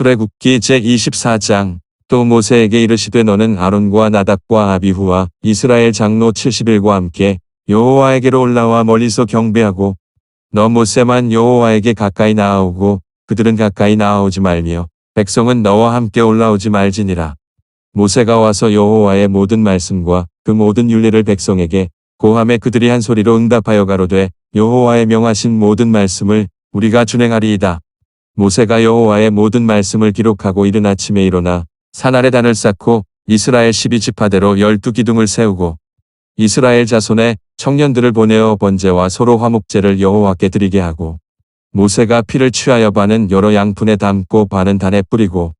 출애굽기 제24장. 또 모세에게 이르시되 너는 아론과 나답과 아비후와 이스라엘 장로 70일과 함께 여호와에게로 올라와 멀리서 경배하고 너 모세만 여호와에게 가까이 나아오고 그들은 가까이 나아오지 말며 백성은 너와 함께 올라오지 말지니라. 모세가 와서 여호와의 모든 말씀과 그 모든 율례를 백성에게 고하매 그들이 한 소리로 응답하여 가로되 여호와의 명하신 모든 말씀을 우리가 준행하리이다. 모세가 여호와의 모든 말씀을 기록하고 이른 아침에 일어나 산 아래 단을 쌓고 이스라엘 12지파대로 12기둥을 세우고 이스라엘 자손의 청년들을 보내어 번제와 소로 화목제를 여호와께 드리게 하고 모세가 피를 취하여 반은 여러 양푼에 담고 반은 단에 뿌리고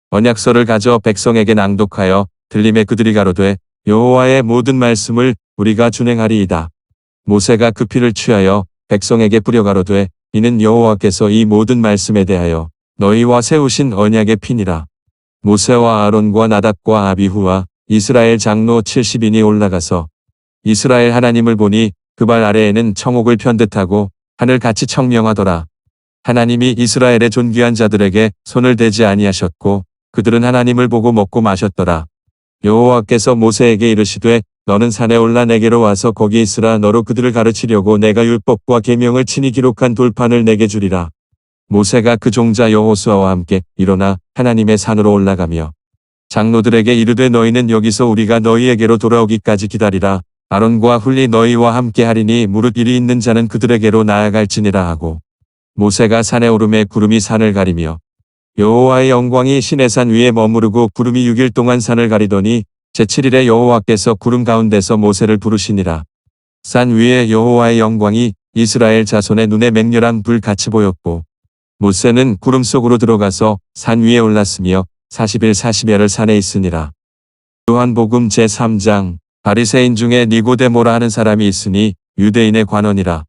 언약서를 가져 백성에게 낭독하여 들림에 그들이 가로되 여호와의 모든 말씀을 우리가 준행하리이다. 모세가 그 피를 취하여 백성에게 뿌려 가로되 이는 여호와께서 이 모든 말씀에 대하여 너희와 세우신 언약의 피니라. 모세와 아론과 나답과 아비후와 이스라엘 장로 70인이 올라가서 이스라엘 하나님을 보니 그 발 아래에는 청옥을 편듯하고 하늘같이 청명하더라. 하나님이 이스라엘의 존귀한 자들에게 손을 대지 아니하셨고 그들은 하나님을 보고 먹고 마셨더라. 여호와께서 모세에게 이르시되 너는 산에 올라 내게로 와서 거기 있으라. 너로 그들을 가르치려고 내가 율법과 계명을 친히 기록한 돌판을 내게 주리라. 모세가 그 종자 여호수아와 함께 일어나 하나님의 산으로 올라가며 장로들에게 이르되 너희는 여기서 우리가 너희에게로 돌아오기까지 기다리라. 아론과 훌리 너희와 함께 하리니 무릇 일이 있는 자는 그들에게로 나아갈지니라 하고 모세가 산에 오르매 구름이 산을 가리며 여호와의 영광이 시내산 위에 머무르고 구름이 6일 동안 산을 가리더니 제7일에 여호와께서 구름 가운데서 모세를 부르시니라. 산 위에 여호와의 영광이 이스라엘 자손의 눈에 맹렬한 불같이 보였고 모세는 구름 속으로 들어가서 산 위에 올랐으며 40일 40야를 산에 있으니라. 요한복음 제3장. 바리새인 중에 니고데모라 하는 사람이 있으니 유대인의 관원이라.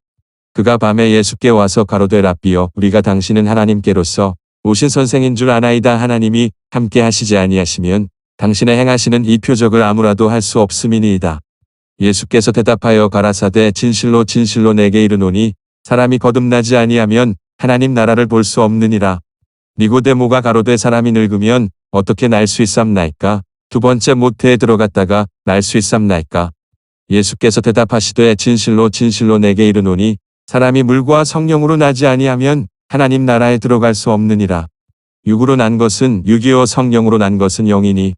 그가 밤에 예수께 와서 가로되 랍비여 우리가 당신은 하나님께로서 오신 선생인 줄 아나이다. 하나님이 함께 하시지 아니하시면 당신의 행하시는 이 표적을 아무라도 할 수 없음이니이다. 예수께서 대답하여 가라사대 진실로 진실로 내게 이르노니 사람이 거듭나지 아니하면 하나님 나라를 볼 수 없느니라. 니고데모가 가로되 사람이 늙으면 어떻게 날 수 있삼나이까? 두 번째 모태에 들어갔다가 날 수 있삼나이까? 예수께서 대답하시되 진실로 진실로 내게 이르노니 사람이 물과 성령으로 나지 아니하면 하나님 나라에 들어갈 수 없느니라. 육으로 난 것은 육이요 성령으로 난 것은 영이니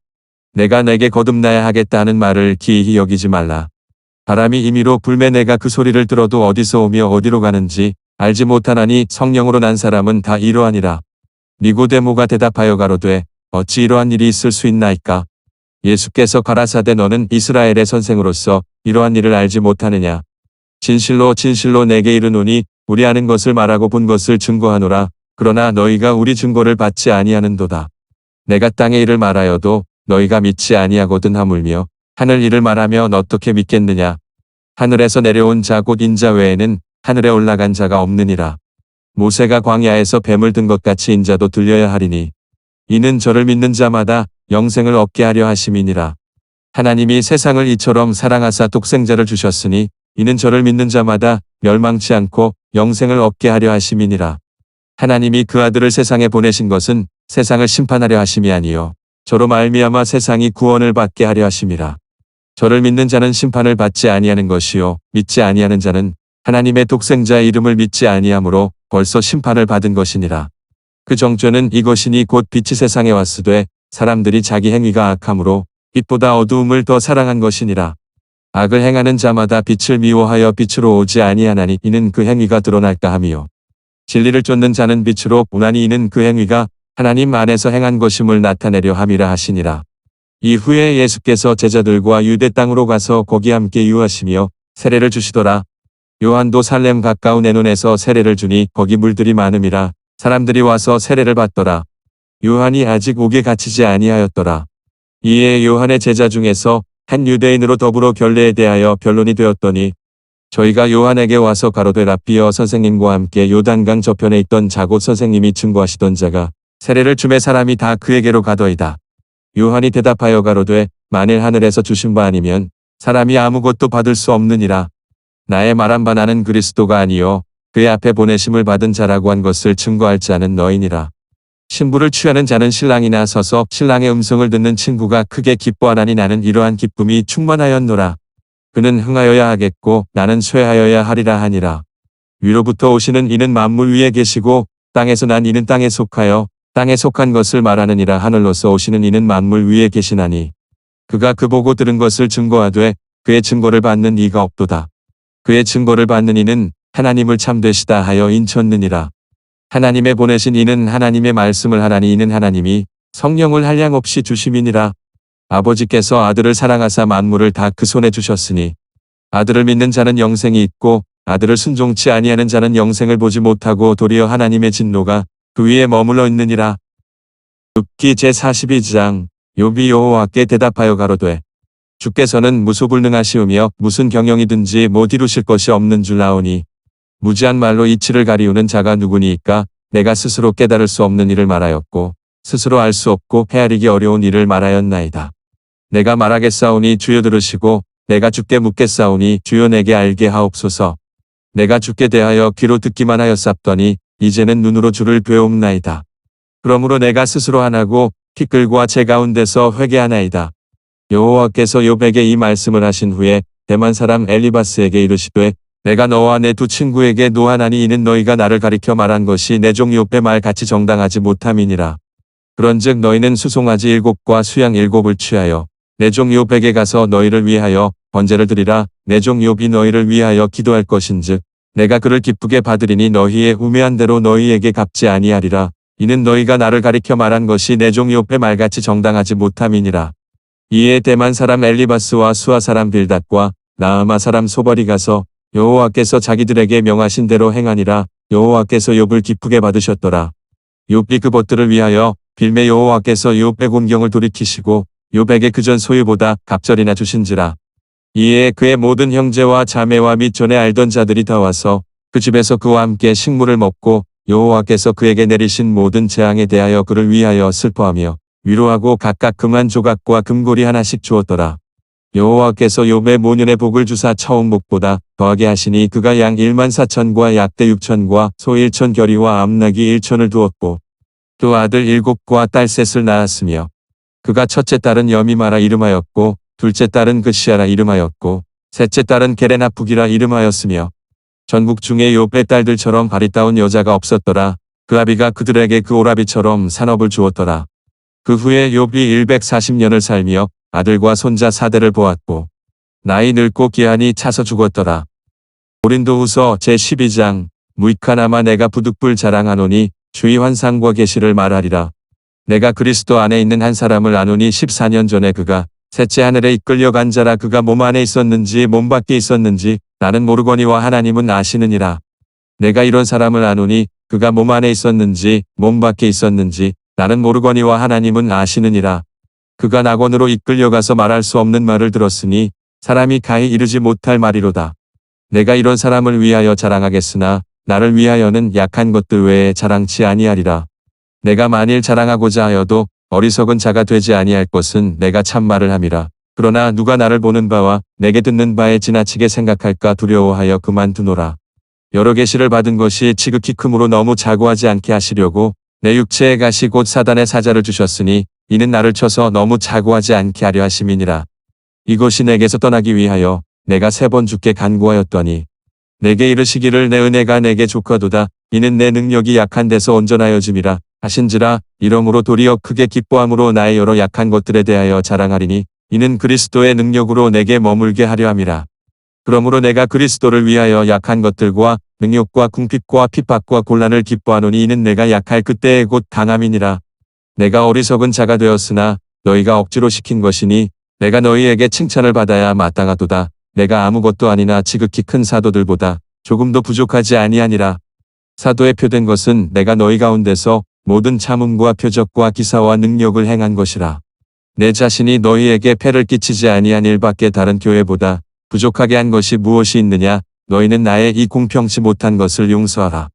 내가 내게 거듭나야 하겠다 하는 말을 기이히 여기지 말라. 바람이 임의로 불매 내가 그 소리를 들어도 어디서 오며 어디로 가는지 알지 못하나니 성령으로 난 사람은 다 이러하니라. 니고데모가 대답하여 가로되 어찌 이러한 일이 있을 수 있나이까? 예수께서 가라사대 너는 이스라엘의 선생으로서 이러한 일을 알지 못하느냐? 진실로 진실로 내게 이르노니 우리 아는 것을 말하고 본 것을 증거하노라. 그러나 너희가 우리 증거를 받지 아니하는도다. 내가 땅의 일을 말하여도 너희가 믿지 아니하거든 하물며 하늘 일을 말하면 어떻게 믿겠느냐? 하늘에서 내려온 자 곧 인자 외에는 하늘에 올라간 자가 없느니라. 모세가 광야에서 뱀을 든 것 같이 인자도 들려야 하리니 이는 저를 믿는 자마다 영생을 얻게 하려 하심이니라. 하나님이 세상을 이처럼 사랑하사 독생자를 주셨으니 이는 저를 믿는 자마다 멸망치 않고 영생을 얻게 하려 하심이니라. 하나님이 그 아들을 세상에 보내신 것은 세상을 심판하려 하심이 아니요 저로 말미암아 세상이 구원을 받게 하려 하심이라. 저를 믿는 자는 심판을 받지 아니하는 것이요 믿지 아니하는 자는 하나님의 독생자의 이름을 믿지 아니하므로 벌써 심판을 받은 것이니라. 그 정죄는 이것이니 곧 빛이 세상에 왔으되 사람들이 자기 행위가 악함으로 빛보다 어두움을 더 사랑한 것이니라. 악을 행하는 자마다 빛을 미워하여 빛으로 오지 아니하나니 이는 그 행위가 드러날까 함이요 진리를 쫓는 자는 빛으로 오나니 이는 그 행위가 하나님 안에서 행한 것임을 나타내려 함이라 하시니라. 이후에 예수께서 제자들과 유대 땅으로 가서 거기 함께 유하시며 세례를 주시더라. 요한도 살렘 가까운 에논에서 세례를 주니 거기 물들이 많음이라 사람들이 와서 세례를 받더라. 요한이 아직 옥에 갇히지 아니하였더라. 이에 요한의 제자 중에서 한 유대인으로 더불어 결례에 대하여 변론이 되었더니 저희가 요한에게 와서 가로되 랍비여 선생님과 함께 요단강 저편에 있던 자곧 선생님이 증거하시던 자가 세례를 주매 사람이 다 그에게로 가더이다. 요한이 대답하여 가로되 만일 하늘에서 주신 바 아니면 사람이 아무것도 받을 수 없느니라. 나의 말한 바 나는 그리스도가 아니요 그의 앞에 보내심을 받은 자라고 한 것을 증거할 자는 너희니라. 신부를 취하는 자는 신랑이나 서서 신랑의 음성을 듣는 친구가 크게 기뻐하나니 나는 이러한 기쁨이 충만하였노라. 그는 흥하여야 하겠고 나는 쇠하여야 하리라 하니라. 위로부터 오시는 이는 만물 위에 계시고 땅에서 난 이는 땅에 속하여 땅에 속한 것을 말하느니라. 하늘로서 오시는 이는 만물 위에 계시나니 그가 그 보고 들은 것을 증거하되 그의 증거를 받는 이가 없도다. 그의 증거를 받는 이는 하나님을 참되시다 하여 인쳤느니라. 하나님의 보내신 이는 하나님의 말씀을 하나니 이는 하나님이 성령을 한량없이 주심이니라. 아버지께서 아들을 사랑하사 만물을 다 그 손에 주셨으니 아들을 믿는 자는 영생이 있고 아들을 순종치 아니하는 자는 영생을 보지 못하고 도리어 하나님의 진노가 그 위에 머물러 있느니라. 욥기 제42장. 욥이 여호와께 대답하여 가로되 주께서는 무소불능하시오며 무슨 경영이든지 못 이루실 것이 없는 줄 아오니 무지한 말로 이치를 가리우는 자가 누구니이까. 내가 스스로 깨달을 수 없는 일을 말하였고 스스로 알 수 없고 헤아리기 어려운 일을 말하였나이다. 내가 말하겠사오니 주여 들으시고 내가 주께 묻겠사오니 주여 내게 알게 하옵소서. 내가 주께 대하여 귀로 듣기만 하였사더니 이제는 눈으로 주를 배옵나이다. 그러므로 내가 스스로 하나고 티끌과 제 가운데서 회개하나이다. 여호와께서 욥에게 이 말씀을 하신 후에 대만 사람 엘리바스에게 이르시되 내가 너와 내 두 친구에게 노하나니 이는 너희가 나를 가리켜 말한 것이 내 종 욥의 말 같이 정당하지 못함이니라. 그런즉 너희는 수송아지 7과 수양 7을 취하여 내 종 욥에게 가서 너희를 위하여 번제를 드리라. 내 종 욥이 너희를 위하여 기도할 것인즉 내가 그를 기쁘게 받으리니 너희의 우매한 대로 너희에게 갚지 아니하리라. 이는 너희가 나를 가리켜 말한 것이 내 종 욥의 말같이 정당하지 못함이니라. 이에 대만 사람 엘리바스와 수아 사람 빌닷과 나아마 사람 소발이 가서 여호와께서 자기들에게 명하신 대로 행하니라. 여호와께서 욥을 기쁘게 받으셨더라. 욥이 그 벗들을 위하여 빌매 여호와께서 욥의 곤경을 돌이키시고 욥에게 그전 소유보다 갑절이나 주신지라. 이에 그의 모든 형제와 자매와 및 전에 알던 자들이 다 와서 그 집에서 그와 함께 식물을 먹고 여호와께서 그에게 내리신 모든 재앙에 대하여 그를 위하여 슬퍼하며 위로하고 각각 금한 조각과 금고리 하나씩 주었더라. 여호와께서 욥의 모년의 복을 주사 처음 복보다 더하게 하시니 그가 양 14,000과 약대 6,000과 소 1,000 겨리와 암나귀 1,000을 두었고 또 아들 7과 딸 셋을 낳았으며 그가 첫째 딸은 여미마라 이름하였고 둘째 딸은 그시아라 이름하였고 셋째 딸은 게레나북이라 이름하였으며 전국 중에 욥의 딸들처럼 바리따운 여자가 없었더라. 그 아비가 그들에게 그 오라비처럼 산업을 주었더라. 그 후에 욥이 140년을 살며 아들과 손자 4대를 보았고 나이 늙고 기한이 차서 죽었더라. 고린도후서 제12장. 무익하나마 내가 부득불 자랑하노니 주의 환상과 계시를 말하리라. 내가 그리스도 안에 있는 한 사람을 아노니 14년 전에 그가 셋째 하늘에 이끌려간 자라. 그가 몸 안에 있었는지 몸 밖에 있었는지 나는 모르거니와 하나님은 아시느니라. 내가 이런 사람을 아노니 그가 몸 안에 있었는지 몸 밖에 있었는지 나는 모르거니와 하나님은 아시느니라. 그가 낙원으로 이끌려가서 말할 수 없는 말을 들었으니 사람이 가히 이르지 못할 말이로다. 내가 이런 사람을 위하여 자랑하겠으나 나를 위하여는 약한 것들 외에 자랑치 아니하리라. 내가 만일 자랑하고자 하여도 어리석은 자가 되지 아니할 것은 내가 참말을 함이라. 그러나 누가 나를 보는 바와 내게 듣는 바에 지나치게 생각할까 두려워하여 그만두노라. 여러 계시를 받은 것이 지극히 크므로 너무 자고하지 않게 하시려고 내 육체의 가시 곧 사단의 사자를 주셨으니 이는 나를 쳐서 너무 자고하지 않게 하려 하심이니라. 이것이 내게서 떠나기 위하여 내가 3번 주께 간구하였더니 내게 이르시기를 내 은혜가 내게 족하도다. 이는 내 능력이 약한 데서 온전하여짐이라 하신지라. 이러므로 도리어 크게 기뻐함으로 나의 여러 약한 것들에 대하여 자랑하리니 이는 그리스도의 능력으로 내게 머물게 하려 함이라. 그러므로 내가 그리스도를 위하여 약한 것들과 능욕과 궁핍과 핍박과 곤란을 기뻐하노니 이는 내가 약할 그때에 곧 강함이니라. 내가 어리석은 자가 되었으나 너희가 억지로 시킨 것이니 내가 너희에게 칭찬을 받아야 마땅하도다. 내가 아무것도 아니나 지극히 큰 사도들보다 조금도 부족하지 아니하니라. 사도에 표된 것은 내가 너희 가운데서 모든 참음과 표적과 기사와 능력을 행한 것이라. 내 자신이 너희에게 폐를 끼치지 아니한 일밖에 다른 교회보다 부족하게 한 것이 무엇이 있느냐. 너희는 나의 이 공평치 못한 것을 용서하라.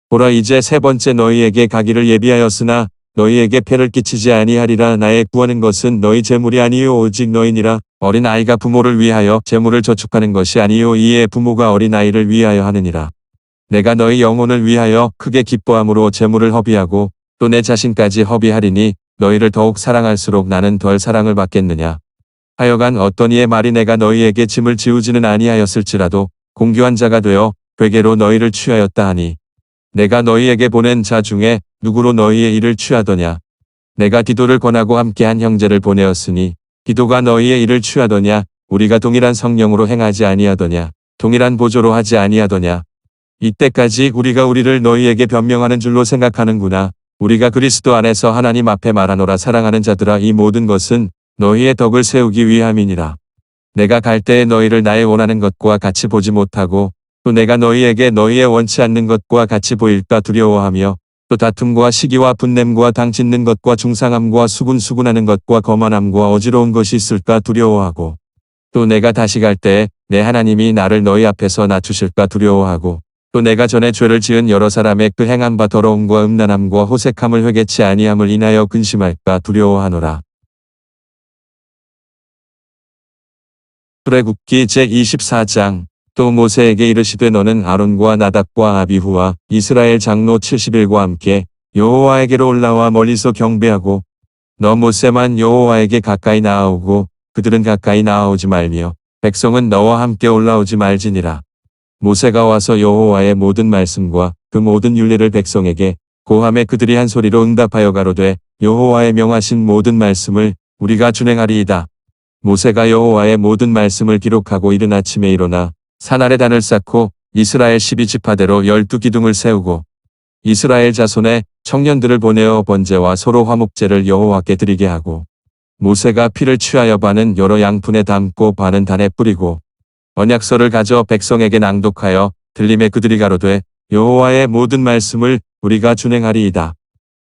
보라 이제 3번째 너희에게 가기를 예비하였으나 너희에게 폐를 끼치지 아니하리라. 나의 구하는 것은 너희 재물이 아니요 오직 너희니라. 어린 아이가 부모를 위하여 재물을 저축하는 것이 아니요 이에 부모가 어린 아이를 위하여 하느니라. 내가 너희 영혼을 위하여 크게 기뻐함으로 재물을 허비하고 또 내 자신까지 허비하리니 너희를 더욱 사랑할수록 나는 덜 사랑을 받겠느냐. 하여간 어떤 이의 말이 내가 너희에게 짐을 지우지는 아니하였을지라도 공교한 자가 되어 괴계로 너희를 취하였다 하니 내가 너희에게 보낸 자 중에 누구로 너희의 일을 취하더냐. 내가 디도를 권하고 함께한 형제를 보내었으니 디도가 너희의 일을 취하더냐. 우리가 동일한 성령으로 행하지 아니하더냐. 동일한 보조로 하지 아니하더냐. 이때까지 우리가 우리를 너희에게 변명하는 줄로 생각하는구나. 우리가 그리스도 안에서 하나님 앞에 말하노라. 사랑하는 자들아, 이 모든 것은 너희의 덕을 세우기 위함이니라. 내가 갈 때에 너희를 나의 원하는 것과 같이 보지 못하고 또 내가 너희에게 너희의 원치 않는 것과 같이 보일까 두려워하며 또 다툼과 시기와 분냄과 당 짓는 것과 중상함과 수군수군하는 것과 거만함과 어지러운 것이 있을까 두려워하고 또 내가 다시 갈 때에 내 하나님이 나를 너희 앞에서 낮추실까 두려워하고 또 내가 전에 죄를 지은 여러 사람의 그 행한 바 더러움과 음란함과 호색함을 회개치 아니함을 인하여 근심할까 두려워하노라. 출애굽기 제24장. 또 모세에게 이르시되 너는 아론과 나답과 아비후와 이스라엘 장로 70일과 함께 여호와에게로 올라와 멀리서 경배하고 너 모세만 여호와에게 가까이 나아오고 그들은 가까이 나아오지 말며 백성은 너와 함께 올라오지 말지니라. 모세가 와서 여호와의 모든 말씀과 그 모든 율례를 백성에게 고함에 그들이 한 소리로 응답하여 가로되 여호와의 명하신 모든 말씀을 우리가 준행하리이다. 모세가 여호와의 모든 말씀을 기록하고 이른 아침에 일어나 산 아래 단을 쌓고 이스라엘 12지파대로 12기둥을 세우고 이스라엘 자손의 청년들을 보내어 번제와 소로 화목제를 여호와께 드리게 하고 모세가 피를 취하여 반은 여러 양푼에 담고 반은 단에 뿌리고 언약서를 가져 백성에게 낭독하여 들림에 그들이 가로되 여호와의 모든 말씀을 우리가 준행하리이다.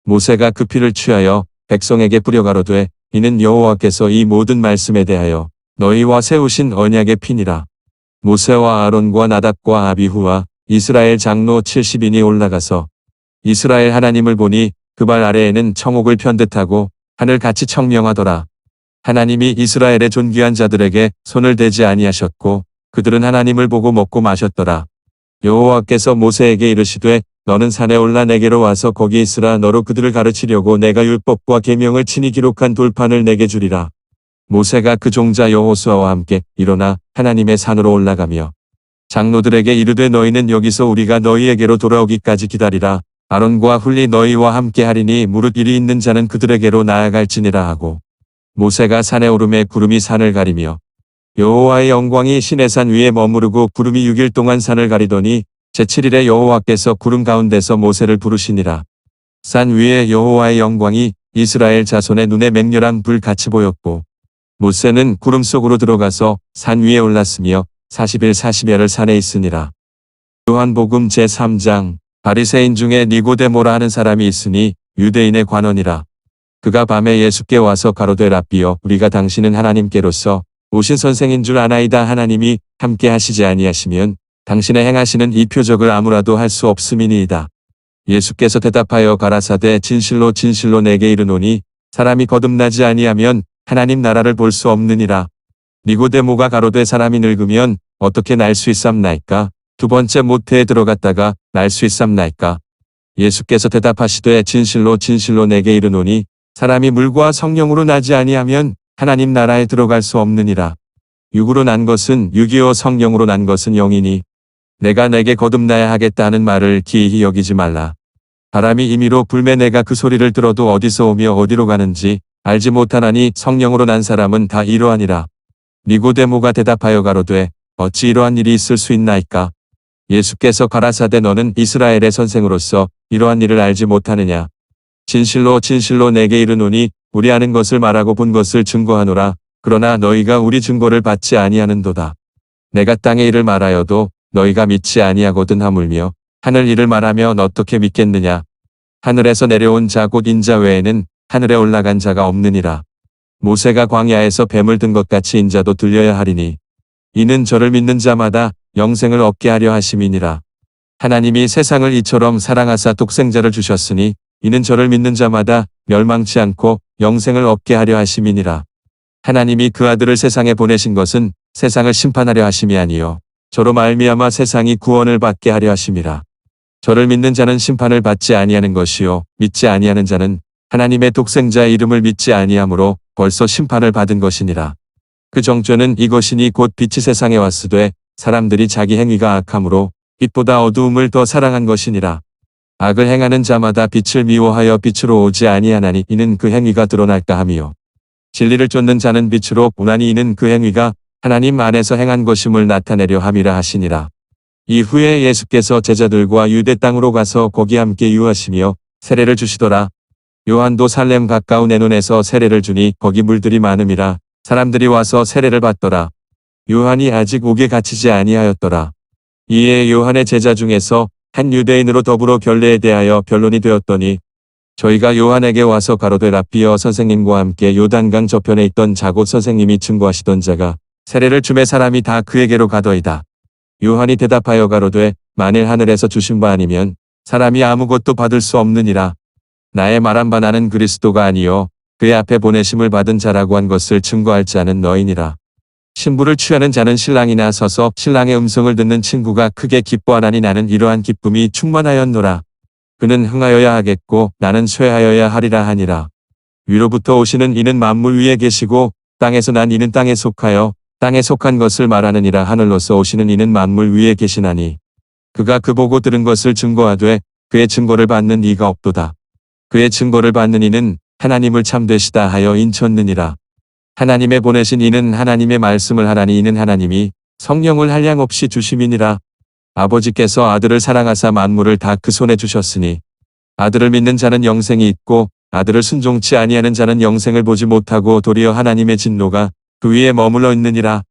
모세가 그 피를 취하여 백성에게 뿌려 가로되 이는 여호와께서 이 모든 말씀에 대하여 너희와 세우신 언약의 피니라. 모세와 아론과 나답과 아비후와 이스라엘 장로 70인이 올라가서 이스라엘 하나님을 보니 그 발 아래에는 청옥을 편듯하고 하늘같이 청명하더라. 하나님이 이스라엘의 존귀한 자들에게 손을 대지 아니하셨고 그들은 하나님을 보고 먹고 마셨더라. 여호와께서 모세에게 이르시되 너는 산에 올라 내게로 와서 거기 있으라. 너로 그들을 가르치려고 내가 율법과 계명을 친히 기록한 돌판을 내게 주리라. 모세가 그 종자 여호수아와 함께 일어나 하나님의 산으로 올라가며 장로들에게 이르되 너희는 여기서 우리가 너희에게로 돌아오기까지 기다리라. 아론과 훌리 너희와 함께 하리니 무릇 일이 있는 자는 그들에게로 나아갈지니라 하고 모세가 산에 오르매 구름이 산을 가리며 여호와의 영광이 시내산 위에 머무르고 구름이 6일 동안 산을 가리더니 제7일에 여호와께서 구름 가운데서 모세를 부르시니라. 산 위에 여호와의 영광이 이스라엘 자손의 눈에 맹렬한 불같이 보였고 모세는 구름 속으로 들어가서 산 위에 올랐으며 40일 40야를 산에 있으니라. 요한복음 제3장. 바리새인 중에 니고데모라 하는 사람이 있으니 유대인의 관원이라. 그가 밤에 예수께 와서 가로되 랍비여 우리가 당신은 하나님께로서 오신 선생인 줄 아나이다. 하나님이 함께 하시지 아니하시면 당신의 행하시는 이 표적을 아무라도 할 수 없음이니이다. 예수께서 대답하여 가라사대 진실로 진실로 내게 이르노니 사람이 거듭나지 아니하면 하나님 나라를 볼 수 없느니라. 니고데모가 가로되 사람이 늙으면 어떻게 날 수 있삼나이까? 두 번째 모태에 들어갔다가 날 수 있삼나이까? 예수께서 대답하시되 진실로 진실로 내게 이르노니 사람이 물과 성령으로 나지 아니하면 하나님 나라에 들어갈 수 없느니라. 육으로 난 것은 육이요 성령으로 난 것은 영이니 내가 내게 거듭나야 하겠다는 말을 기이히 여기지 말라. 바람이 임의로 불매 내가 그 소리를 들어도 어디서 오며 어디로 가는지 알지 못하나니 성령으로 난 사람은 다 이러하니라. 니고데모가 대답하여 가로되 어찌 이러한 일이 있을 수 있나이까? 예수께서 가라사대 너는 이스라엘의 선생으로서 이러한 일을 알지 못하느냐? 진실로 진실로 내게 이르노니 우리 아는 것을 말하고 본 것을 증거하노라. 그러나 너희가 우리 증거를 받지 아니하는도다. 내가 땅의 일을 말하여도 너희가 믿지 아니하거든 하물며 하늘 일을 말하면 어떻게 믿겠느냐? 하늘에서 내려온 자 곧 인자 외에는 하늘에 올라간 자가 없느니라. 모세가 광야에서 뱀을 든 것 같이 인자도 들려야 하리니 이는 저를 믿는 자마다 영생을 얻게 하려 하심이니라. 하나님이 세상을 이처럼 사랑하사 독생자를 주셨으니 이는 저를 믿는 자마다 멸망치 않고 영생을 얻게 하려 하심이니라. 하나님이 그 아들을 세상에 보내신 것은 세상을 심판하려 하심이 아니요 저로 말미암아 세상이 구원을 받게 하려 하심이라. 저를 믿는 자는 심판을 받지 아니하는 것이요 믿지 아니하는 자는 하나님의 독생자의 이름을 믿지 아니하므로 벌써 심판을 받은 것이니라. 그 정죄는 이것이니 곧 빛이 세상에 왔으되 사람들이 자기 행위가 악함으로 빛보다 어두움을 더 사랑한 것이니라. 악을 행하는 자마다 빛을 미워하여 빛으로 오지 아니하나니 이는 그 행위가 드러날까 함이요. 진리를 쫓는 자는 빛으로 오나니 이는 그 행위가 하나님 안에서 행한 것임을 나타내려 함이라 하시니라. 이후에 예수께서 제자들과 유대 땅으로 가서 거기 함께 유하시며 세례를 주시더라. 요한도 살렘 가까운 에논에서 세례를 주니 거기 물들이 많음이라 사람들이 와서 세례를 받더라. 요한이 아직 옥에 갇히지 아니하였더라. 이에 요한의 제자 중에서 한 유대인으로 더불어 결례에 대하여 변론이 되었더니 저희가 요한에게 와서 가로되 랍비여 선생님과 함께 요단강 저편에 있던 자곳 선생님이 증거하시던 자가 세례를 주매 사람이 다 그에게로 가더이다. 요한이 대답하여 가로되 만일 하늘에서 주신 바 아니면 사람이 아무것도 받을 수 없느니라. 나의 말한 바 나는 그리스도가 아니요 그의 앞에 보내심을 받은 자라고 한 것을 증거할 자는 너희니라. 신부를 취하는 자는 신랑이나 서서 신랑의 음성을 듣는 친구가 크게 기뻐하나니 나는 이러한 기쁨이 충만하였노라. 그는 흥하여야 하겠고 나는 쇠하여야 하리라 하니라. 위로부터 오시는 이는 만물 위에 계시고 땅에서 난 이는 땅에 속하여 땅에 속한 것을 말하느니라. 하늘로서 오시는 이는 만물 위에 계시나니 그가 그 보고 들은 것을 증거하되 그의 증거를 받는 이가 없도다. 그의 증거를 받는 이는 하나님을 참되시다 하여 인쳤느니라. 하나님의 보내신 이는 하나님의 말씀을 하나니 이는 하나님이 성령을 한량없이 주심이니라. 아버지께서 아들을 사랑하사 만물을 다 그 손에 주셨으니 아들을 믿는 자는 영생이 있고 아들을 순종치 아니하는 자는 영생을 보지 못하고 도리어 하나님의 진노가 그 위에 머물러 있느니라.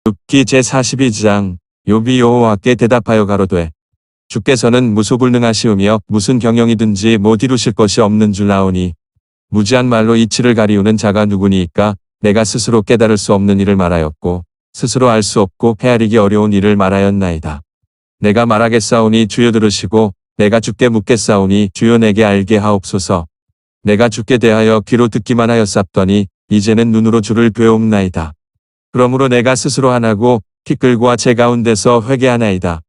욥기 제42장. 욥이 여호와께 대답하여 가로되 주께서는 무소불능하시오며 무슨 경영이든지 못 이루실 것이 없는 줄 아오니 무지한 말로 이치를 가리우는 자가 누구니이까. 내가 스스로 깨달을 수 없는 일을 말하였고 스스로 알 수 없고 헤아리기 어려운 일을 말하였나이다. 내가 말하겠사오니 주여 들으시고 내가 주께 묻겠사오니 주여 내게 알게 하옵소서. 내가 주께 대하여 귀로 듣기만 하였사더니 이제는 눈으로 주를 배옵나이다. 그러므로 내가 스스로 하나고 티끌과 제 가운데서 회개하나이다.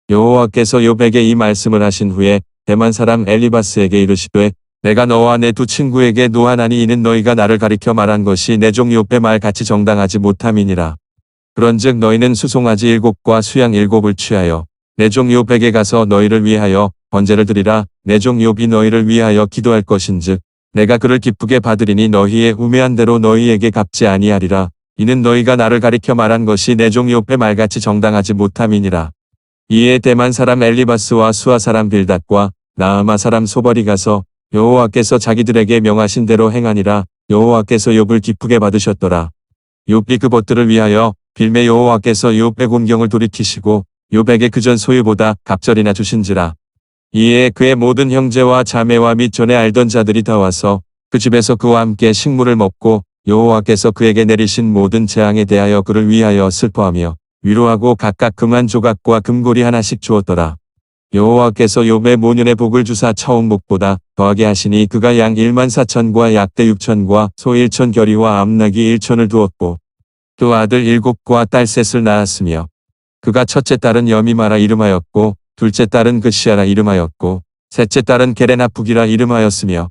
여호와께서 욥에게 이 말씀을 하신 후에 대만 사람 엘리바스에게 이르시되 내가 너와 내 두 친구에게 노하나니 이는 너희가 나를 가리켜 말한 것이 내 종 욥의 말 같이 정당하지 못함이니라. 그런즉 너희는 수송아지 7과 수양 7을 취하여 내 종 욥에게 가서 너희를 위하여 번제를 드리라. 내 종 욥이 너희를 위하여 기도할 것인즉 내가 그를 기쁘게 받으리니 너희의 우매한 대로 너희에게 갚지 아니하리라. 이는 너희가 나를 가리켜 말한 것이 내 종 욥의 말같이 정당하지 못함이니라. 이에 대만 사람 엘리바스와 수아 사람 빌닷과 나아마 사람 소발이 가서 여호와께서 자기들에게 명하신 대로 행하니라. 여호와께서 욥을 기쁘게 받으셨더라. 욥이 그 벗들을 위하여 빌매 여호와께서 욥의 곤경을 돌이키시고 욥에게 그전 소유보다 갑절이나 주신지라. 이에 그의 모든 형제와 자매와 및 전에 알던 자들이 다 와서 그 집에서 그와 함께 식물을 먹고 여호와께서 그에게 내리신 모든 재앙에 대하여 그를 위하여 슬퍼하며 위로하고 각각 금 한 조각과 금고리 하나씩 주었더라. 여호와께서 욥의 모년의 복을 주사 처음 복보다 더하게 하시니 그가 양 14,000과 약대 6,000과 소 1,000 겨리와 암나귀 1,000을 두었고 또 아들 7과 딸 셋을 낳았으며 그가 첫째 딸은 여미마라 이름하였고 둘째 딸은 그시아라 이름하였고 셋째 딸은 게레나북이라 이름하였으며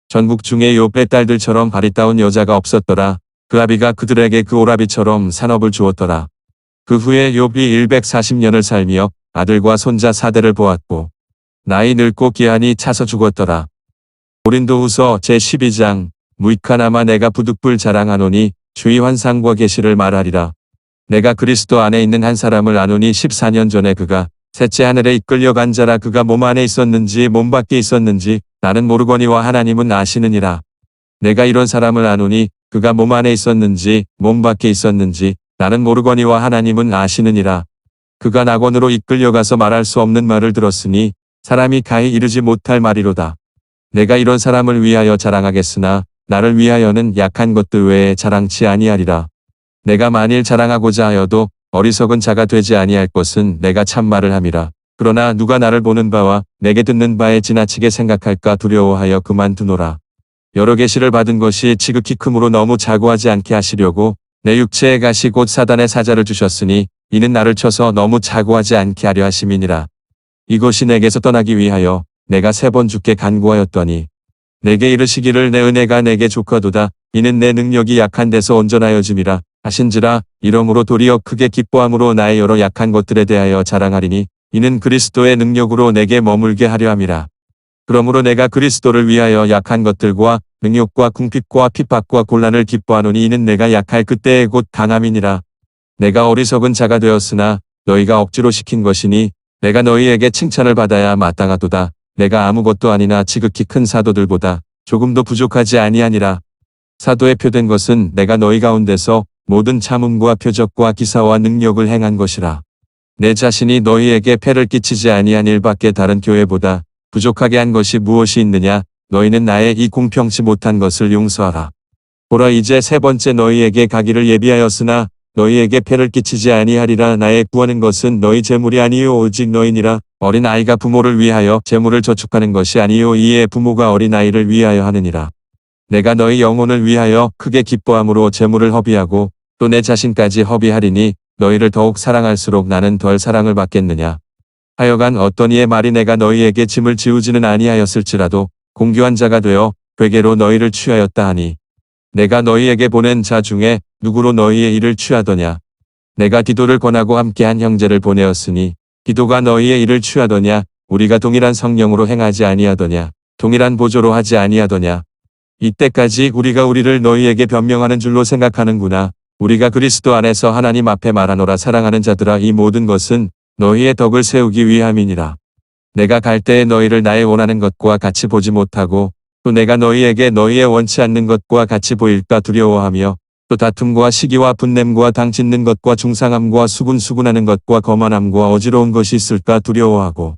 전국 중에 욥의 딸들처럼 바리따운 여자가 없었더라. 그 아비가 그들에게 그 오라비처럼 산업을 주었더라. 그 후에 욥이 140년을 살며 아들과 손자 4대를 보았고 나이 늙고 기한이 차서 죽었더라. 고린도후서 제12장. 무익하나마 내가 부득불 자랑하노니 주의 환상과 계시를 말하리라. 내가 그리스도 안에 있는 한 사람을 아노니 14년 전에 그가 셋째 하늘에 이끌려간 자라. 그가 몸 안에 있었는지 몸 밖에 있었는지 나는 모르거니와 하나님은 아시느니라. 내가 이런 사람을 아노니 그가 몸 안에 있었는지 몸 밖에 있었는지 나는 모르거니와 하나님은 아시느니라. 그가 낙원으로 이끌려가서 말할 수 없는 말을 들었으니 사람이 가히 이르지 못할 말이로다. 내가 이런 사람을 위하여 자랑하겠으나 나를 위하여는 약한 것들 외에 자랑치 아니하리라. 내가 만일 자랑하고자 하여도 어리석은 자가 되지 아니할 것은 내가 참말을 함이라. 그러나 누가 나를 보는 바와 내게 듣는 바에 지나치게 생각할까 두려워하여 그만두노라. 여러 계시를 받은 것이 지극히 크므로 너무 자고하지 않게 하시려고 내 육체의 가시 곧 사단의 사자를 주셨으니 이는 나를 쳐서 너무 자고하지 않게 하려 하심이니라. 이것이 내게서 떠나기 위하여 내가 3번 주께 간구하였더니 내게 이르시기를 내 은혜가 내게 족하도다. 이는 내 능력이 약한 데서 온전하여짐이라 하신지라. 이러므로 도리어 크게 기뻐함으로 나의 여러 약한 것들에 대하여 자랑하리니 이는 그리스도의 능력으로 내게 머물게 하려 함이라. 그러므로 내가 그리스도를 위하여 약한 것들과 능욕과 궁핍과 핍박과 곤란을 기뻐하노니 이는 내가 약할 그때에 곧 강함이니라. 내가 어리석은 자가 되었으나 너희가 억지로 시킨 것이니 내가 너희에게 칭찬을 받아야 마땅하도다. 내가 아무것도 아니나 지극히 큰 사도들보다 조금도 부족하지 아니하니라. 사도에 표된 것은 내가 너희 가운데서 모든 참음과 표적과 기사와 능력을 행한 것이라. 내 자신이 너희에게 폐를 끼치지 아니한 일밖에 다른 교회보다 부족하게 한 것이 무엇이 있느냐. 너희는 나의 이 공평치 못한 것을 용서하라. 보라 이제 3번째 너희에게 가기를 예비하였으나 너희에게 폐를 끼치지 아니하리라. 나의 구하는 것은 너희 재물이 아니요 오직 너희니라. 어린 아이가 부모를 위하여 재물을 저축하는 것이 아니요 이에 부모가 어린 아이를 위하여 하느니라. 내가 너희 영혼을 위하여 크게 기뻐함으로 재물을 허비하고 또 내 자신까지 허비하리니 너희를 더욱 사랑할수록 나는 덜 사랑을 받겠느냐. 하여간 어떤 이의 말이 내가 너희에게 짐을 지우지는 아니하였을지라도 공교한 자가 되어 괴계로 너희를 취하였다 하니 내가 너희에게 보낸 자 중에 누구로 너희의 일을 취하더냐. 내가 디도를 권하고 함께한 형제를 보내었으니 디도가 너희의 일을 취하더냐. 우리가 동일한 성령으로 행하지 아니하더냐. 동일한 보조로 하지 아니하더냐. 이때까지 우리가 우리를 너희에게 변명하는 줄로 생각하는구나. 우리가 그리스도 안에서 하나님 앞에 말하노라. 사랑하는 자들아 이 모든 것은 너희의 덕을 세우기 위함이니라. 내가 갈 때에 너희를 나의 원하는 것과 같이 보지 못하고 또 내가 너희에게 너희의 원치 않는 것과 같이 보일까 두려워하며 또 다툼과 시기와 분냄과 당짓는 것과 중상함과 수군수군하는 것과 거만함과 어지러운 것이 있을까 두려워하고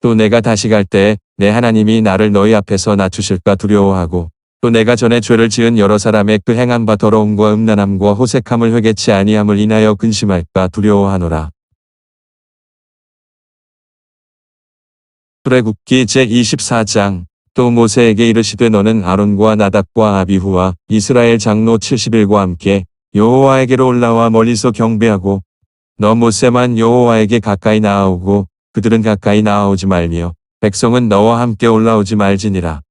또 내가 다시 갈 때에 내 하나님이 나를 너희 앞에서 낮추실까 두려워하고 또 내가 전에 죄를 지은 여러 사람의 그 행한 바 더러움과 음란함과 호색함을 회개치 아니함을 인하여 근심할까 두려워하노라. 출애굽기 제24장. 또 모세에게 이르시되 너는 아론과 나답과 아비후와 이스라엘 장로 70일과 함께 여호와에게로 올라와 멀리서 경배하고 너 모세만 여호와에게 가까이 나아오고 그들은 가까이 나아오지 말며 백성은 너와 함께 올라오지 말지니라.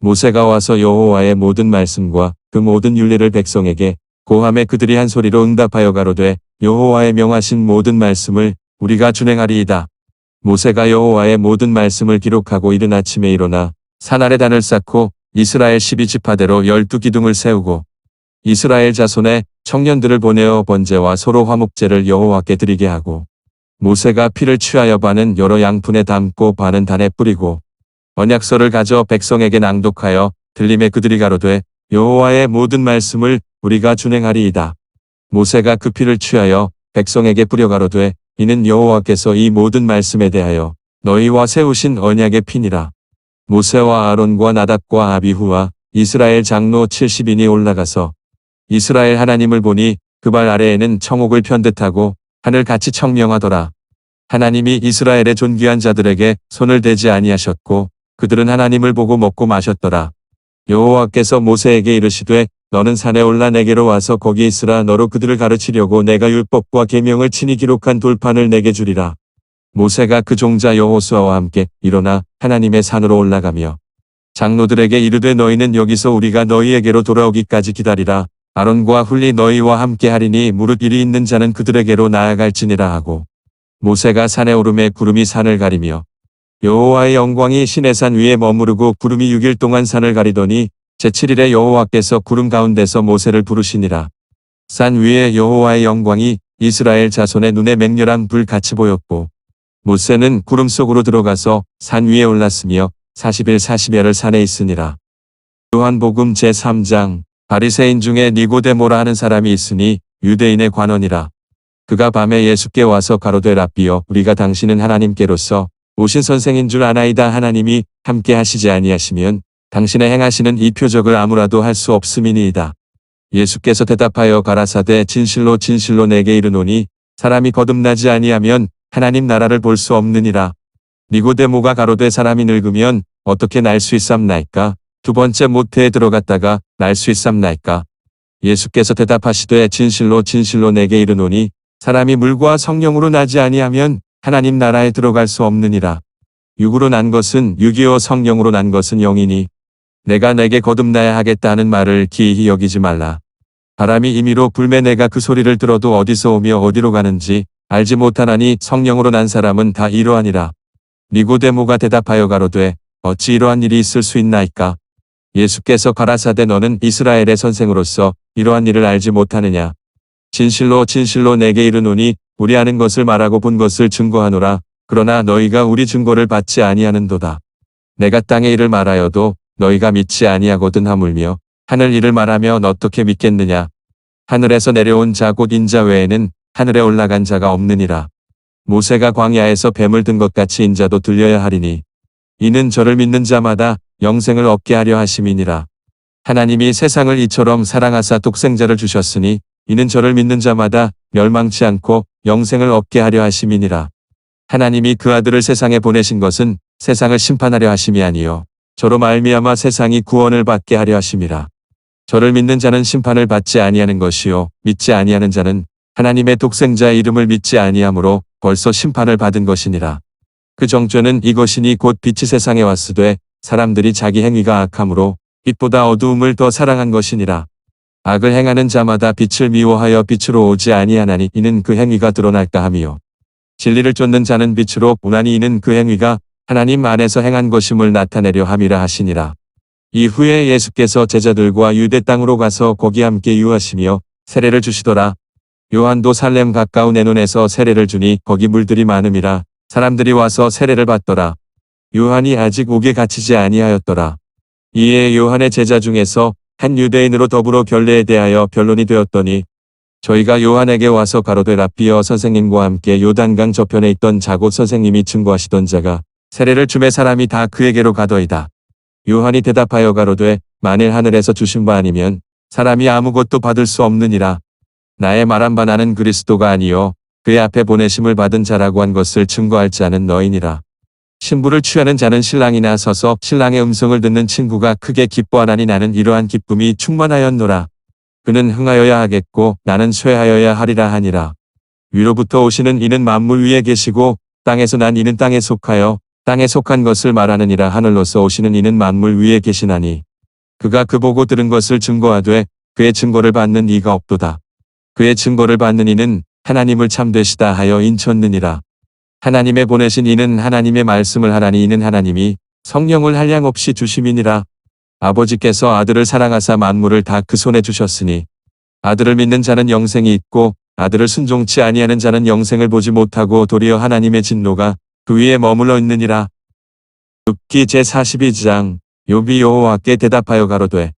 모세가 와서 여호와의 모든 말씀과 그 모든 율례를 백성에게 고함에 그들이 한 소리로 응답하여 가로되 여호와의 명하신 모든 말씀을 우리가 준행하리이다. 모세가 여호와의 모든 말씀을 기록하고 이른 아침에 일어나 산 아래 단을 쌓고 이스라엘 12지파대로 12기둥을 세우고 이스라엘 자손의 청년들을 보내어 번제와 소로 화목제를 여호와께 드리게 하고 모세가 피를 취하여 반은 여러 양푼에 담고 반은 단에 뿌리고 언약서를 가져 백성에게 낭독하여 들림에 그들이 가로되 여호와의 모든 말씀을 우리가 준행하리이다. 모세가 그 피를 취하여 백성에게 뿌려 가로되 이는 여호와께서 이 모든 말씀에 대하여 너희와 세우신 언약의 피니라. 모세와 아론과 나답과 아비후와 이스라엘 장로 70인이 올라가서 이스라엘 하나님을 보니 그 발 아래에는 청옥을 편듯하고 하늘같이 청명하더라. 하나님이 이스라엘의 존귀한 자들에게 손을 대지 아니하셨고 그들은 하나님을 보고 먹고 마셨더라. 여호와께서 모세에게 이르시되 너는 산에 올라 내게로 와서 거기 있으라. 너로 그들을 가르치려고 내가 율법과 계명을 친히 기록한 돌판을 내게 주리라. 모세가 그 종자 여호수아와 함께 일어나 하나님의 산으로 올라가며 장로들에게 이르되 너희는 여기서 우리가 너희에게로 돌아오기까지 기다리라. 아론과 훌리 너희와 함께 하리니 무릇 일이 있는 자는 그들에게로 나아갈지니라 하고 모세가 산에 오르매 구름이 산을 가리며 여호와의 영광이 시내산 위에 머무르고 구름이 6일 동안 산을 가리더니 제7일에 여호와께서 구름 가운데서 모세를 부르시니라. 산 위에 여호와의 영광이 이스라엘 자손의 눈에 맹렬한 불같이 보였고 모세는 구름 속으로 들어가서 산 위에 올랐으며 40일 40야를 산에 있으니라. 요한복음 제3장. 바리새인 중에 니고데모라 하는 사람이 있으니 유대인의 관원이라. 그가 밤에 예수께 와서 가로되 랍비여 우리가 당신은 하나님께로서 오신 선생인 줄 아나이다. 하나님이 함께 하시지 아니하시면 당신의 행하시는 이 표적을 아무라도 할 수 없음이니이다. 예수께서 대답하여 가라사대 진실로 진실로 내게 이르노니 사람이 거듭나지 아니하면 하나님 나라를 볼 수 없느니라. 니고데모가 가로되 사람이 늙으면 어떻게 날 수 있삼나이까? 두 번째 모태에 들어갔다가 날 수 있삼나이까? 예수께서 대답하시되 진실로 진실로 내게 이르노니 사람이 물과 성령으로 나지 아니하면 하나님 나라에 들어갈 수 없느니라. 육으로 난 것은 육이요 성령으로 난 것은 영이니 내가 내게 거듭나야 하겠다는 말을 기이히 여기지 말라. 바람이 임의로 불매 내가 그 소리를 들어도 어디서 오며 어디로 가는지 알지 못하나니 성령으로 난 사람은 다 이러하니라. 니고데모가 대답하여 가로되 어찌 이러한 일이 있을 수 있나이까. 예수께서 가라사대 너는 이스라엘의 선생으로서 이러한 일을 알지 못하느냐. 진실로 진실로 내게 이르노니 우리 아는 것을 말하고 본 것을 증거하노라. 그러나 너희가 우리 증거를 받지 아니하는도다. 내가 땅의 일을 말하여도 너희가 믿지 아니하거든 하물며 하늘 일을 말하면 어떻게 믿겠느냐. 하늘에서 내려온 자 곧 인자 외에는 하늘에 올라간 자가 없느니라. 모세가 광야에서 뱀을 든 것 같이 인자도 들려야 하리니 이는 저를 믿는 자마다 영생을 얻게 하려 하심이니라. 하나님이 세상을 이처럼 사랑하사 독생자를 주셨으니 이는 저를 믿는 자마다 멸망치 않고 영생을 얻게 하려 하심이니라. 하나님이 그 아들을 세상에 보내신 것은 세상을 심판하려 하심이 아니요 저로 말미암아 세상이 구원을 받게 하려 하심이라. 저를 믿는 자는 심판을 받지 아니하는 것이요 믿지 아니하는 자는 하나님의 독생자의 이름을 믿지 아니하므로 벌써 심판을 받은 것이니라. 그 정죄는 이것이니 곧 빛이 세상에 왔으되 사람들이 자기 행위가 악함으로 빛보다 어두움을 더 사랑한 것이니라. 악을 행하는 자마다 빛을 미워하여 빛으로 오지 아니하나니 이는 그 행위가 드러날까 함이요 진리를 쫓는 자는 빛으로 오나니 이는 그 행위가 하나님 안에서 행한 것임을 나타내려 함이라 하시니라. 이후에 예수께서 제자들과 유대 땅으로 가서 거기 함께 유하시며 세례를 주시더라. 요한도 살렘 가까운 에논에서 세례를 주니 거기 물들이 많음이라 사람들이 와서 세례를 받더라. 요한이 아직 옥에 갇히지 아니하였더라. 이에 요한의 제자 중에서 한 유대인으로 더불어 변례에 대하여 변론이 되었더니 저희가 요한에게 와서 가로되 라삐어 선생님과 함께 요단강 저편에 있던 자곳 선생님이 증거하시던 자가 세례를 주매 사람이 다 그에게로 가더이다. 요한이 대답하여 가로되 만일 하늘에서 주신 바 아니면 사람이 아무것도 받을 수 없느니라. 나의 말한 바 나는 그리스도가 아니요 그의 앞에 보내심을 받은 자라고 한 것을 증거할 자는 너희니라. 신부를 취하는 자는 신랑이나 서서 신랑의 음성을 듣는 친구가 크게 기뻐하나니 나는 이러한 기쁨이 충만하였노라. 그는 흥하여야 하겠고 나는 쇠하여야 하리라 하니라. 위로부터 오시는 이는 만물 위에 계시고 땅에서 난 이는 땅에 속하여 땅에 속한 것을 말하느니라. 하늘로서 오시는 이는 만물 위에 계시나니 그가 그 보고 들은 것을 증거하되 그의 증거를 받는 이가 없도다. 그의 증거를 받는 이는 하나님을 참되시다 하여 인쳤느니라. 하나님의 보내신 이는 하나님의 말씀을 하나니 이는 하나님이 성령을 한량없이 주심이니라. 아버지께서 아들을 사랑하사 만물을 다 그 손에 주셨으니 아들을 믿는 자는 영생이 있고 아들을 순종치 아니하는 자는 영생을 보지 못하고 도리어 하나님의 진노가 그 위에 머물러 있느니라. 욥기 제42장. 욥이 여호와께 대답하여 가로되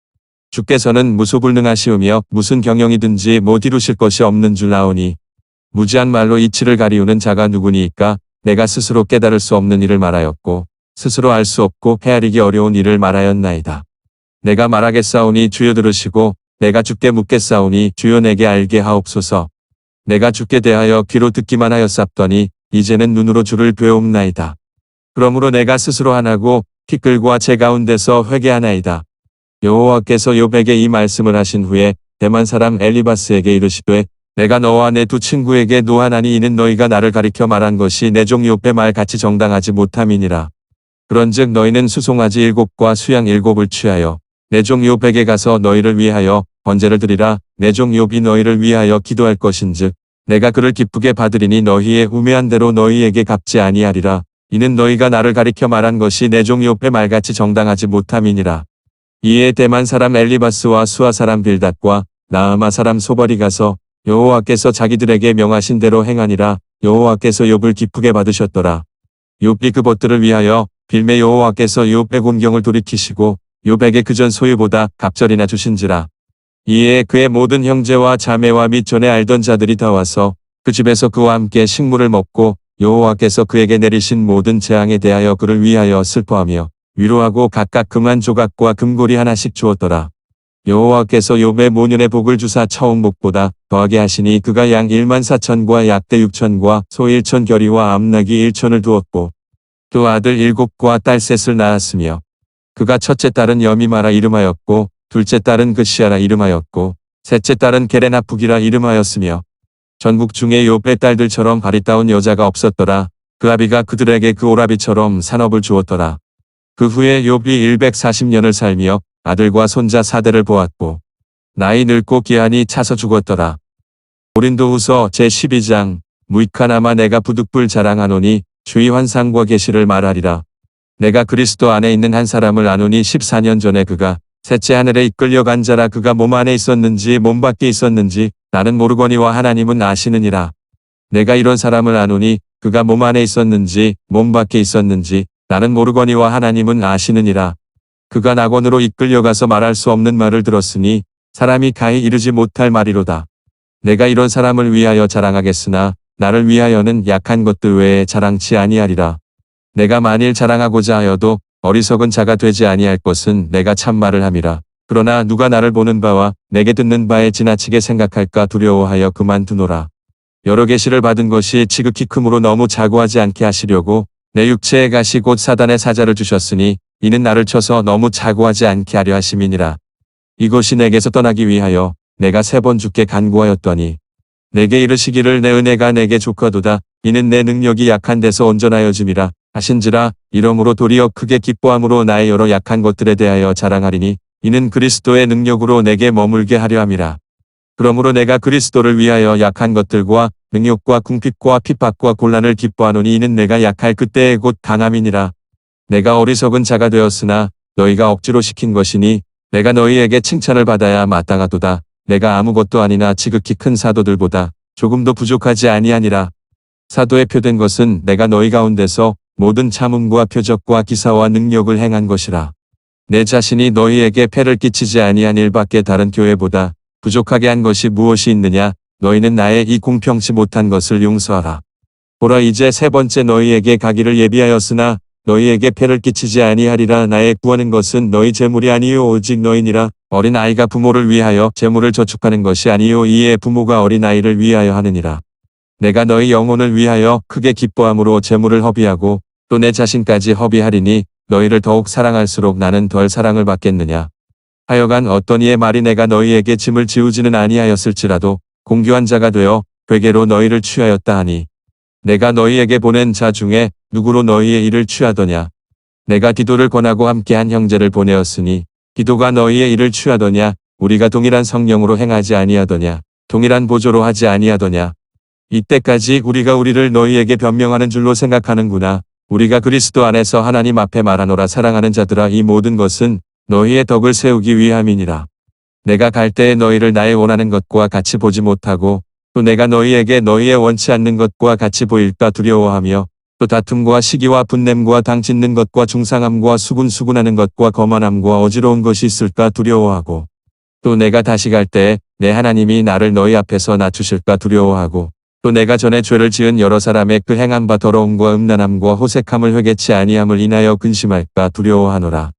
주께서는 무소불능하시오며 무슨 경영이든지 못 이루실 것이 없는 줄 아오니 무지한 말로 이치를 가리우는 자가 누구니이까. 내가 스스로 깨달을 수 없는 일을 말하였고 스스로 알 수 없고 헤아리기 어려운 일을 말하였나이다. 내가 말하겠사오니 주여 들으시고 내가 주께 묻겠사오니 주여 내게 알게 하옵소서. 내가 주께 대하여 귀로 듣기만 하였사더니 이제는 눈으로 주를 배옵나이다. 그러므로 내가 스스로 하나고 티끌과 제 가운데서 회개하나이다. 여호와께서 욥에게 이 말씀을 하신 후에 대만 사람 엘리바스에게 이르시되 내가 너와 내 두 친구에게 노하나니 이는 너희가 나를 가리켜 말한 것이 내 종 욥의 말 같이 정당하지 못함이니라. 그런즉 너희는 수송아지 7과 수양 7을 취하여 내 종 욥에게 가서 너희를 위하여 번제를 드리라. 내 종 욥이 너희를 위하여 기도할 것인즉 내가 그를 기쁘게 받으리니 너희의 우매한 대로 너희에게 갚지 아니하리라. 이는 너희가 나를 가리켜 말한 것이 내 종 욥의 말같이 정당하지 못함이니라. 이에 대만 사람 엘리바스와 수아 사람 빌닷과 나아마 사람 소발이 가서 여호와께서 자기들에게 명하신 대로 행하니라. 여호와께서 욥을 기쁘게 받으셨더라. 욥이 그 벗들을 위하여 빌매 여호와께서 욥의 곤경을 돌이키시고 욥에게 그전 소유보다 갑절이나 주신지라. 이에 그의 모든 형제와 자매와 및 전에 알던 자들이 다 와서 그 집에서 그와 함께 식물을 먹고 여호와께서 그에게 내리신 모든 재앙에 대하여 그를 위하여 슬퍼하며 위로하고 각각 금한 조각과 금고리 하나씩 주었더라. 여호와께서 욥의 모년의 복을 주사 처음 복보다 더하게 하시니 그가 양 14,000과 약대 6,000과 소 1,000 겨리와 암나귀 1,000을 두었고 또 아들 7과 딸 셋을 낳았으며 그가 첫째 딸은 여미마라 이름하였고 둘째 딸은 그시아라 이름하였고 셋째 딸은 게레나푹이라 이름하였으며 전국 중에 욥의 딸들처럼 바리따운 여자가 없었더라. 그 아비가 그들에게 그 오라비처럼 산업을 주었더라. 그 후에 욥이 140년을 살며 아들과 손자 4대를 보았고 나이 늙고 기한이 차서 죽었더라. 고린도후서 제12장 무익하나마 내가 부득불 자랑하노니 주의 환상과 계시를 말하리라. 내가 그리스도 안에 있는 한 사람을 아노니 14년 전에 그가 셋째 하늘에 이끌려간 자라. 그가 몸 안에 있었는지 몸 밖에 있었는지 나는 모르거니와 하나님은 아시느니라. 내가 이런 사람을 아노니 그가 몸 안에 있었는지 몸 밖에 있었는지 나는 모르거니와 하나님은 아시느니라. 그가 낙원으로 이끌려가서 말할 수 없는 말을 들었으니 사람이 가히 이르지 못할 말이로다. 내가 이런 사람을 위하여 자랑하겠으나 나를 위하여는 약한 것들 외에 자랑치 아니하리라. 내가 만일 자랑하고자 하여도 어리석은 자가 되지 아니할 것은 내가 참말을 함이라. 그러나 누가 나를 보는 바와 내게 듣는 바에 지나치게 생각할까 두려워하여 그만두노라. 여러 계시를 받은 것이 지극히 크므로 너무 자고하지 않게 하시려고 내 육체의 가시 곧 사단의 사자를 주셨으니 이는 나를 쳐서 너무 자고하지 않게 하려 하심이니라. 이것이 내게서 떠나기 위하여 내가 3번 주께 간구하였더니 내게 이르시기를 내 은혜가 내게 족하도다. 이는 내 능력이 약한 데서 온전하여짐이라 하신지라. 이러므로 도리어 크게 기뻐함으로 나의 여러 약한 것들에 대하여 자랑하리니 이는 그리스도의 능력으로 내게 머물게 하려 함이라. 그러므로 내가 그리스도를 위하여 약한 것들과 능욕과 궁핍과 핍박과 곤란을 기뻐하노니 이는 내가 약할 그때에 곧 강함이니라. 내가 어리석은 자가 되었으나 너희가 억지로 시킨 것이니 내가 너희에게 칭찬을 받아야 마땅하도다. 내가 아무것도 아니나 지극히 큰 사도들보다 조금도 부족하지 아니하니라. 사도에 표된 것은 내가 너희 가운데서 모든 참음과 표적과 기사와 능력을 행한 것이라. 내 자신이 너희에게 폐를 끼치지 아니한 일밖에 다른 교회보다 부족하게 한 것이 무엇이 있느냐. 너희는 나의 이 공평치 못한 것을 용서하라. 보라 이제 3번째 너희에게 가기를 예비하였으나 너희에게 폐를 끼치지 아니하리라. 나의 구하는 것은 너희 재물이 아니요 오직 너희니라. 어린 아이가 부모를 위하여 재물을 저축하는 것이 아니요 이에 부모가 어린 아이를 위하여 하느니라. 내가 너희 영혼을 위하여 크게 기뻐함으로 재물을 허비하고 또 내 자신까지 허비하리니 너희를 더욱 사랑할수록 나는 덜 사랑을 받겠느냐. 하여간 어떤 이의 말이 내가 너희에게 짐을 지우지는 아니하였을지라도 공교한 자가 되어 괴계로 너희를 취하였다 하니 내가 너희에게 보낸 자 중에 누구로 너희의 일을 취하더냐. 내가 디도를 권하고 함께한 형제를 보내었으니 디도가 너희의 일을 취하더냐. 우리가 동일한 성령으로 행하지 아니하더냐. 동일한 보조로 하지 아니하더냐. 이때까지 우리가 우리를 너희에게 변명하는 줄로 생각하는구나. 우리가 그리스도 안에서 하나님 앞에 말하노라. 사랑하는 자들아 이 모든 것은 너희의 덕을 세우기 위함이니라. 내가 갈 때에 너희를 나의 원하는 것과 같이 보지 못하고 또 내가 너희에게 너희의 원치 않는 것과 같이 보일까 두려워하며 또 다툼과 시기와 분냄과 당짓는 것과 중상함과 수군수군하는 것과 거만함과 어지러운 것이 있을까 두려워하고 또 내가 다시 갈 때에 내 하나님이 나를 너희 앞에서 낮추실까 두려워하고 또 내가 전에 죄를 지은 여러 사람의 그 행한 바 더러움과 음란함과 호색함을 회개치 아니함을 인하여 근심할까 두려워하노라.